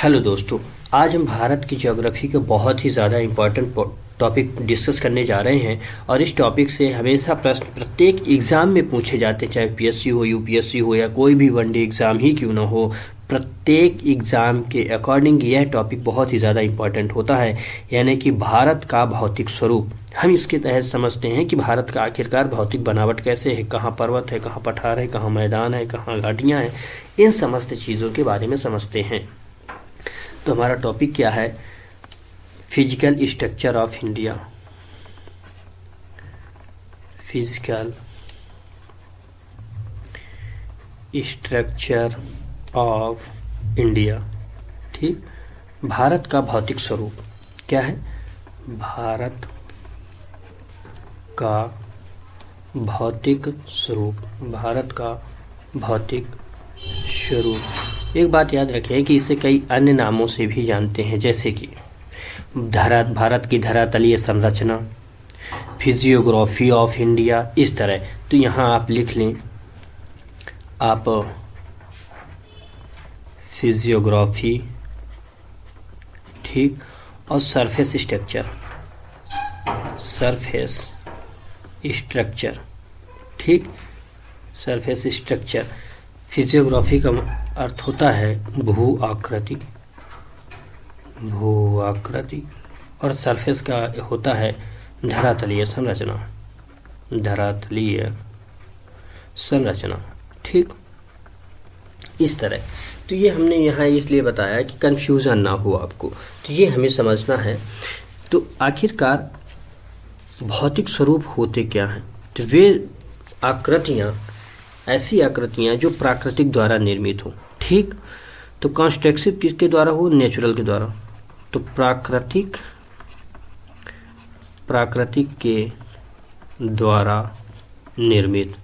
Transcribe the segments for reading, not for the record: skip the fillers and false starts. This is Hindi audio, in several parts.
हेलो दोस्तों। आज हम भारत की ज्योग्राफी के बहुत ही ज़्यादा इम्पोर्टेंट टॉपिक डिस्कस करने जा रहे हैं। और इस टॉपिक से हमेशा प्रश्न प्रत्येक एग्ज़ाम में पूछे जाते हैं, चाहे पीएससी हो, यूपीएससी हो, या कोई भी वनडे एग्ज़ाम ही क्यों ना हो। प्रत्येक एग्ज़ाम के अकॉर्डिंग यह टॉपिक बहुत ही ज़्यादा इम्पोर्टेंट होता है, यानी कि भारत का भौतिक स्वरूप। हम इसके तहत समझते हैं कि भारत का आखिरकार भौतिक बनावट कैसे है, कहाँ पर्वत है, कहाँ पठार है, कहाँ मैदान है, कहाँ घाटियाँ हैं। इन समस्त चीज़ों के बारे में समझते हैं। तो हमारा टॉपिक क्या है? Physical structure of India. Physical structure of India. ठीक। भारत का भौतिक स्वरूप क्या है? भारत का भौतिक स्वरूप। भारत का भौतिक स्वरूप। एक बात याद रखें कि इसे कई अन्य नामों से भी जानते हैं, जैसे कि भारत की धरातलीय संरचना, फिजियोग्राफी ऑफ इंडिया, इस तरह। तो यहाँ आप लिख लें, आप फिजियोग्राफी, ठीक, और सरफेस स्ट्रक्चर, सरफेस स्ट्रक्चर, ठीक, सरफेस स्ट्रक्चर। फिजियोग्राफी का अर्थ होता है भू आकृति, भू आकृति, और सरफेस का होता है धरातलीय संरचना, धरातलीय संरचना, ठीक, इस तरह। तो ये हमने यहाँ इसलिए बताया कि कंफ्यूजन ना हो आपको, तो ये हमें समझना है। तो आखिरकार भौतिक स्वरूप होते क्या हैं? तो वे आकृतियाँ, ऐसी आकृतियाँ जो प्राकृतिक द्वारा निर्मित हो, ठीक। तो कंस्ट्रक्टिव किसके द्वारा हो? नेचुरल के द्वारा। तो प्राकृतिक के द्वारा निर्मित,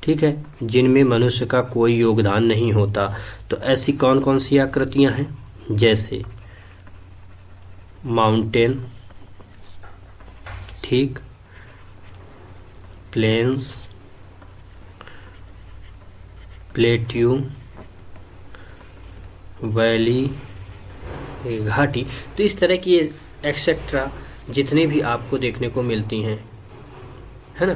ठीक है, जिनमें मनुष्य का कोई योगदान नहीं होता। तो ऐसी कौन कौन सी आकृतियां हैं? जैसे माउंटेन, ठीक, प्लेन्स, प्लेट्यू, वैली, घाटी। तो इस तरह की एक्सेट्रा जितने भी आपको देखने को मिलती हैं, है ना।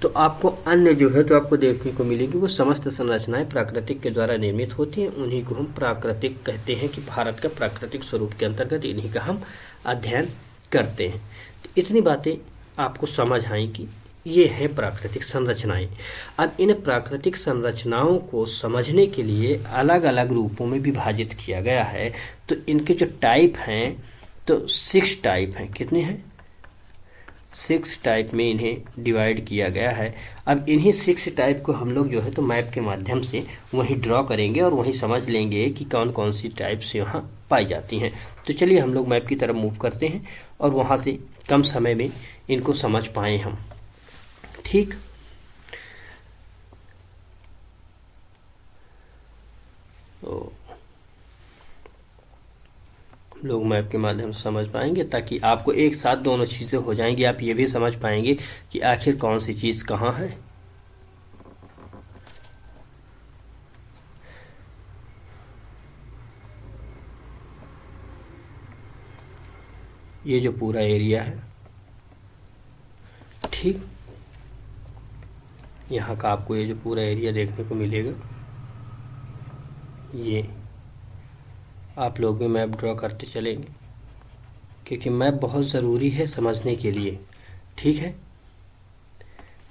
तो आपको अन्य जो है तो आपको देखने को मिलेगी, वो समस्त संरचनाएं प्राकृतिक के द्वारा निर्मित होती हैं। उन्हीं को हम प्राकृतिक कहते हैं कि भारत का प्राकृतिक स्वरूप के अंतर्गत इन्हीं का हम अध्ययन करते हैं। तो इतनी बातें आपको समझ आई कि ये हैं प्राकृतिक संरचनाएं। अब इन प्राकृतिक संरचनाओं को समझने के लिए अलग अलग रूपों में विभाजित किया गया है। तो इनके जो टाइप हैं, तो 6 टाइप हैं। कितने हैं? 6 टाइप में इन्हें डिवाइड किया गया है। अब इन्हीं 6 टाइप को हम लोग जो है तो मैप के माध्यम से वहीं ड्रॉ करेंगे और वहीं समझ लेंगे कि कौन कौन सी टाइप्स यहाँ पाई जाती हैं। तो चलिए हम लोग मैप की तरफ मूव करते हैं और वहाँ से कम समय में इनको समझ पाएँ हम, ठीक। तो लोग मैप के माध्यम से समझ पाएंगे, ताकि आपको एक साथ दोनों चीज़ें हो जाएंगी। आप ये भी समझ पाएंगे कि आखिर कौन सी चीज़ कहाँ है। ये जो पूरा एरिया है, ठीक, यहाँ का आपको ये जो पूरा एरिया देखने को मिलेगा, ये आप लोग भी मैप ड्रॉ करते चलेंगे, क्योंकि मैप बहुत ज़रूरी है समझने के लिए, ठीक है।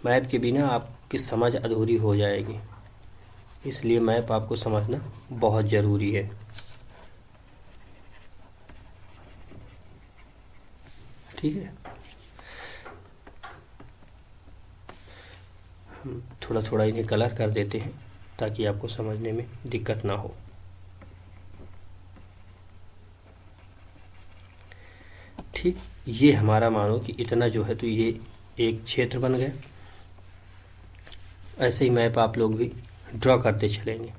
मैप के बिना आपकी समझ अधूरी हो जाएगी, इसलिए मैप आपको समझना बहुत ज़रूरी है, ठीक है। हम थोड़ा थोड़ा इन्हें कलर कर देते हैं ताकि आपको समझने में दिक्कत ना हो, ठीक। ये हमारा मानो कि इतना जो है तो ये एक क्षेत्र बन गया। ऐसे ही मैप आप लोग भी ड्रॉ करते चलेंगे,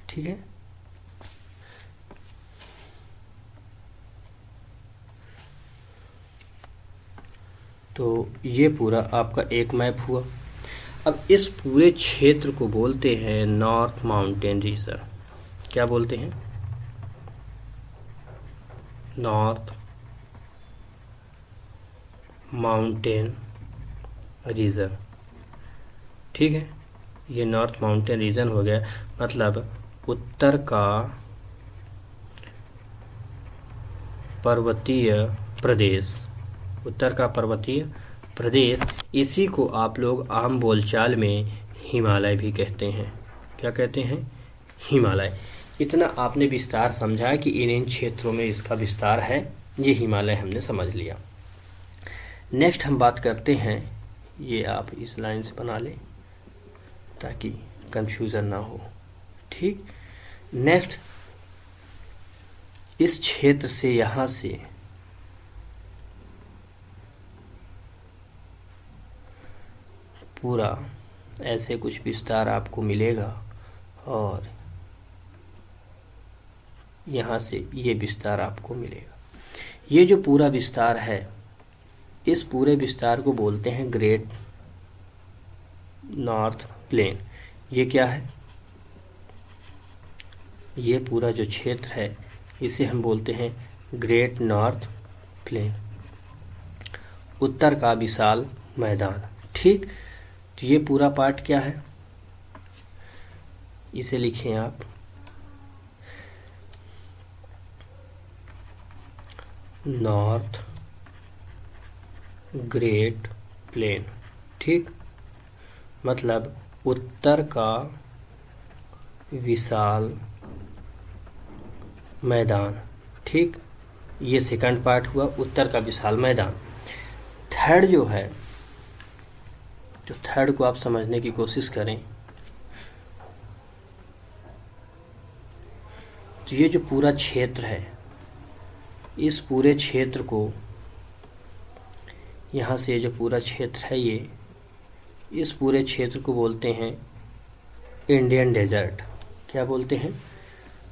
ठीक है। तो ये पूरा आपका एक मैप हुआ। अब इस पूरे क्षेत्र को बोलते हैं नॉर्थ माउंटेन रीजन। क्या बोलते हैं? North mountain region. ठीक है, ये नॉर्थ माउंटेन रीजन हो गया, मतलब उत्तर का पर्वतीय प्रदेश। उत्तर का पर्वतीय प्रदेश, इसी को आप लोग आम बोलचाल में हिमालय भी कहते हैं। क्या कहते हैं? हिमालय। इतना आपने विस्तार समझा कि इन क्षेत्रों में इसका विस्तार है, ये हिमालय हमने समझ लिया। नेक्स्ट हम बात करते हैं, ये आप इस लाइन से बना लें ताकि कंफ्यूजन ना हो। ठीक, नेक्स्ट इस क्षेत्र से यहाँ से पूरा ऐसे कुछ विस्तार आपको मिलेगा और यहाँ से ये विस्तार आपको मिलेगा। ये जो पूरा विस्तार है, इस पूरे विस्तार को बोलते हैं ग्रेट नॉर्थ प्लेन। ये क्या है? ये पूरा जो क्षेत्र है इसे हम बोलते हैं ग्रेट नॉर्थ प्लेन, उत्तर का विशाल मैदान। ठीक, तो ये पूरा पार्ट क्या है, इसे लिखें आप नॉर्थ ग्रेट प्लेन। ठीक, मतलब उत्तर का विशाल मैदान। ठीक, ये सेकंड पार्ट हुआ, उत्तर का विशाल मैदान। थर्ड जो है, तो थर्ड को आप समझने की कोशिश करें। तो ये जो पूरा क्षेत्र है, इस पूरे क्षेत्र को, यहाँ से जो पूरा क्षेत्र है ये, इस पूरे क्षेत्र को बोलते हैं इंडियन डेजर्ट। क्या बोलते हैं?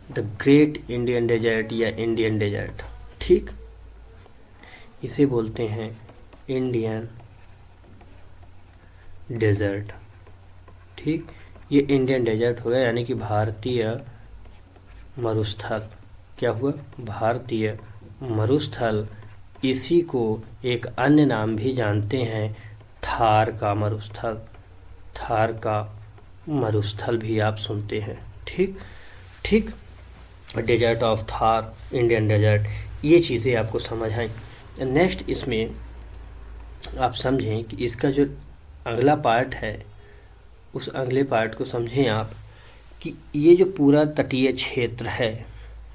द ग्रेट इंडियन डेजर्ट या इंडियन डेजर्ट। ठीक, इसे बोलते हैं इंडियन डेजर्ट। ठीक, ये इंडियन डेजर्ट हो गया, यानी कि भारतीय मरुस्थल। क्या हुआ? भारतीय मरुस्थल। इसी को एक अन्य नाम भी जानते हैं, थार का मरुस्थल। थार का मरुस्थल भी आप सुनते हैं। ठीक ठीक, desert of Thar, Indian desert, ये चीज़ें आपको समझ आएँ। नेक्स्ट इसमें आप समझें कि इसका जो अगला पार्ट है, उस अगले पार्ट को समझें आप कि ये जो पूरा तटीय क्षेत्र है,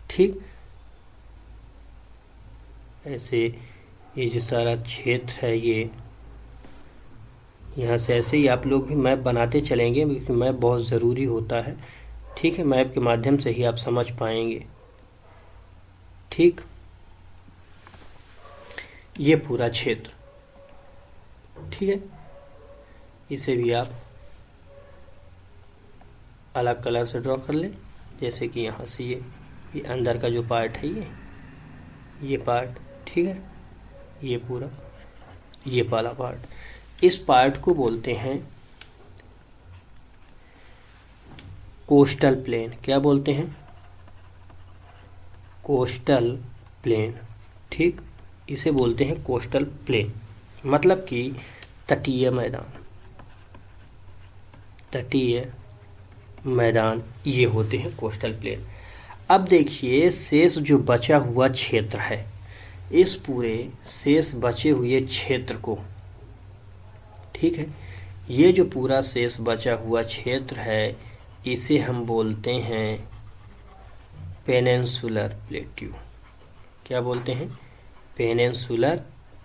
ठीक, ऐसे ये जो सारा क्षेत्र है, ये यहाँ से ऐसे ही आप लोग भी मैप बनाते चलेंगे, क्योंकि मैप बहुत ज़रूरी होता है। ठीक है, मैप के माध्यम से ही आप समझ पाएंगे। ठीक, ये पूरा क्षेत्र, ठीक है, इसे भी आप अलग कलर से ड्रॉ कर लें। जैसे कि यहाँ से ये अंदर का जो पार्ट है, ये पार्ट, ठीक है, ये पूरा, ये वाला पार्ट, इस पार्ट को बोलते हैं कोस्टल प्लेन। क्या बोलते हैं? Coastal plain. ठीक, इसे बोलते हैं कोस्टल प्लेन, मतलब कि तटीय मैदान। तटीय मैदान ये होते हैं कोस्टल प्लेन। अब देखिए, शेष जो बचा हुआ क्षेत्र है, इस पूरे शेष बचे हुए क्षेत्र को, ठीक है, ये जो पूरा शेष बचा हुआ क्षेत्र है, इसे हम बोलते हैं पेनिनसुलर प्लेट्यू। क्या बोलते हैं? Peninsular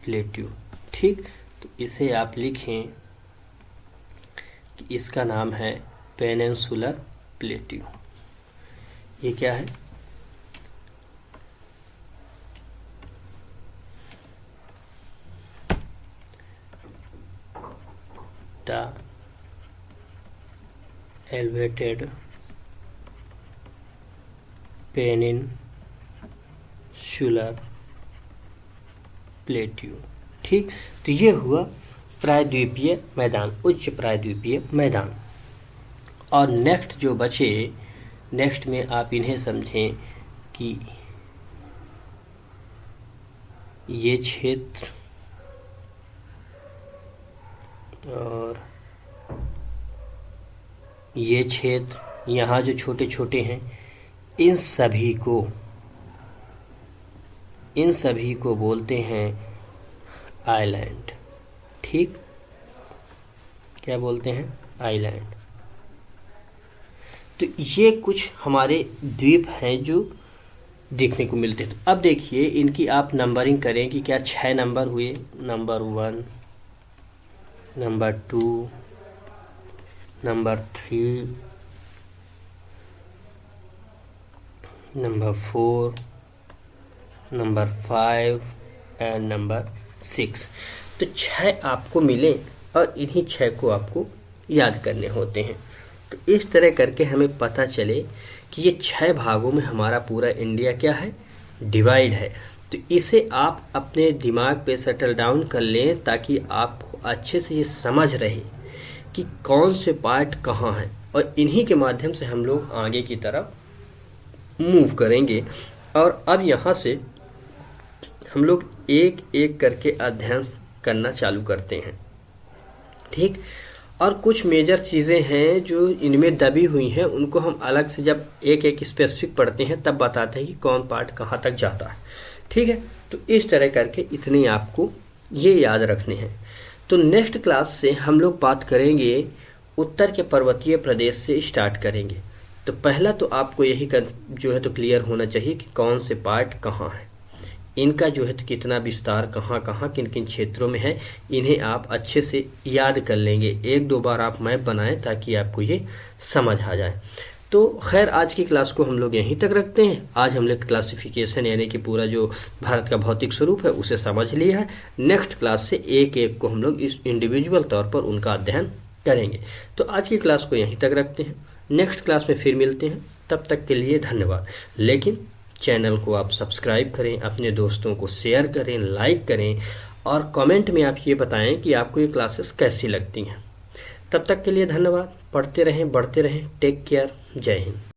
plateau. ठीक, तो इसे आप लिखें कि इसका नाम है पेनिनसुलर प्लेट्यू। ये क्या है? The elevated peninsular plateau। ठीक, तो ये हुआ प्रायद्वीपीय मैदान, उच्च प्रायद्वीपीय मैदान। और नेक्स्ट जो बचे, नेक्स्ट में आप इन्हें समझें कि ये क्षेत्र और ये क्षेत्र यहाँ जो छोटे छोटे हैं, इन सभी को बोलते हैं आइलैंड। ठीक, क्या बोलते हैं? आइलैंड। तो ये कुछ हमारे द्वीप हैं जो देखने को मिलते हैं। तो अब देखिए इनकी आप नंबरिंग करें कि क्या 6 नंबर हुए। Number 1, number 2, number 3, number 4, number 5 and number 6। तो 6 आपको मिले और इन्हीं 6 को आपको याद करने होते हैं। तो इस तरह करके हमें पता चले कि ये 6 भागों में हमारा पूरा इंडिया क्या है, डिवाइड है। तो इसे आप अपने दिमाग पे सेटल डाउन कर लें ताकि आपको अच्छे से ये समझ रहे कि कौन से पार्ट कहाँ हैं, और इन्हीं के माध्यम से हम लोग आगे की तरफ मूव करेंगे। और अब यहाँ से हम लोग एक एक करके अध्ययन करना चालू करते हैं। ठीक, और कुछ मेजर चीज़ें हैं जो इनमें दबी हुई हैं, उनको हम अलग से जब एक एक स्पेसिफिक पढ़ते हैं तब बताते हैं कि कौन पार्ट कहाँ तक जाता है। ठीक है, तो इस तरह करके इतने आपको ये याद रखने हैं। तो नेक्स्ट क्लास से हम लोग बात करेंगे उत्तर के पर्वतीय प्रदेश से स्टार्ट करेंगे। तो पहला तो आपको यही जो है तो क्लियर होना चाहिए कि कौन से पार्ट कहाँ है, इनका जो है तो कितना विस्तार कहाँ कहाँ किन किन क्षेत्रों में है, इन्हें आप अच्छे से याद कर लेंगे। 1-2 बार आप मैप बनाएं ताकि आपको ये समझ आ जाए। तो खैर आज की क्लास को हम लोग यहीं तक रखते हैं। आज हम लोग क्लासिफिकेशन यानी कि पूरा जो भारत का भौतिक स्वरूप है उसे समझ लिया है। नेक्स्ट क्लास से एक एक को हम लोग इस इंडिविजुअल तौर पर उनका अध्ययन करेंगे। तो आज की क्लास को यहीं तक रखते हैं, नेक्स्ट क्लास में फिर मिलते हैं। तब तक के लिए धन्यवाद। लेकिन चैनल को आप सब्सक्राइब करें, अपने दोस्तों को शेयर करें, लाइक करें और कमेंट में आप ये बताएं कि आपको ये क्लासेस कैसी लगती हैं। तब तक के लिए धन्यवाद। पढ़ते रहें, बढ़ते रहें। Take care. जय हिंद।